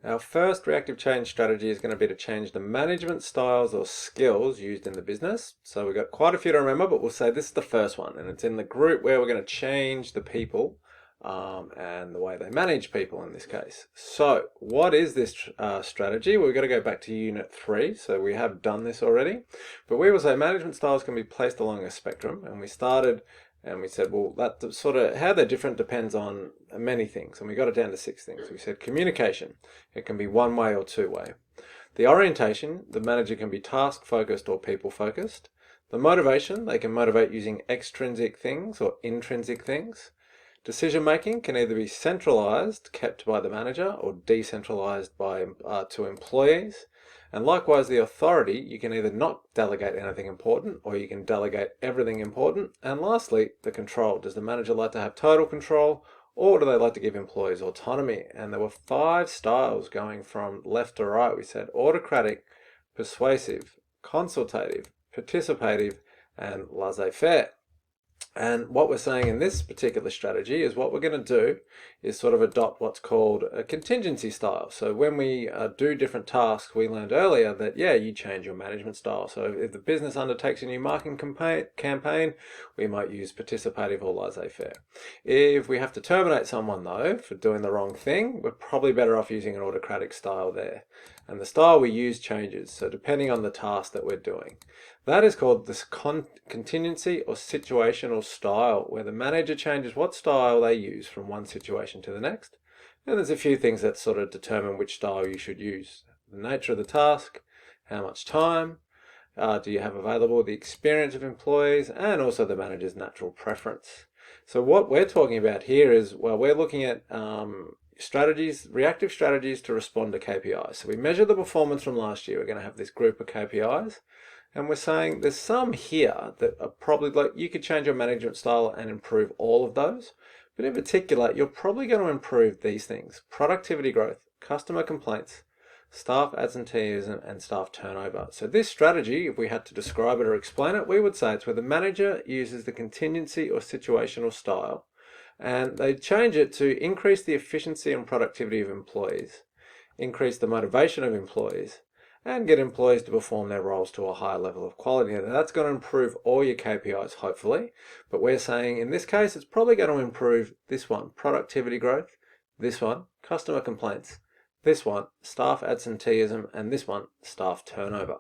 Our first reactive change strategy is going to be to change the management styles or skills used in the business. So we've got quite a few to remember, but we'll say this is the first one, and it's in the group where we're going to change the people and the way they manage people in this case. So what is this strategy? Well, we've got to go back to Unit 3, so we have done this already. But we will say management styles can be placed along a spectrum, and we started and we said, well, that sort of how they're different depends on many things, and we got it down to 6 things. We said communication, it can be one way or two way. The orientation, the manager can be task focused or people focused. The motivation, they can motivate using extrinsic things or intrinsic things. Decision making can either be centralized, kept by the manager, or decentralized to employees. And likewise, the authority, you can either not delegate anything important or you can delegate everything important. And lastly, the control. Does the manager like to have total control or do they like to give employees autonomy? And there were 5 styles going from left to right. We said autocratic, persuasive, consultative, participative, and laissez-faire. And what we're saying in this particular strategy is what we're going to do is sort of adopt what's called a contingency style. So when we do different tasks, we learned earlier that, yeah, you change your management style. So if the business undertakes a new marketing campaign, we might use participative or laissez-faire. If we have to terminate someone, though, for doing the wrong thing, we're probably better off using an autocratic style there. And the style we use changes, so depending on the task that we're doing. That is called this contingency or situational style, where the manager changes what style they use from one situation to the next. And there's a few things that sort of determine which style you should use. The nature of the task, how much time do you have available, the experience of employees, and also the manager's natural preference. So what we're talking about here is, well, we're looking at strategies, reactive strategies to respond to KPIs. So we measure the performance from last year. We're going to have this group of KPIs. And we're saying there's some here that are probably like you could change your management style and improve all of those. But in particular, you're probably going to improve these things: productivity growth, customer complaints, staff absenteeism, and staff turnover. So this strategy, if we had to describe it or explain it, we would say it's where the manager uses the contingency or situational style and they change it to increase the efficiency and productivity of employees, increase the motivation of employees, and get employees to perform their roles to a higher level of quality. Now that's going to improve all your KPIs, hopefully, but we're saying in this case it's probably going to improve this one, productivity growth, this one, customer complaints, this one, staff absenteeism, and this one, staff turnover.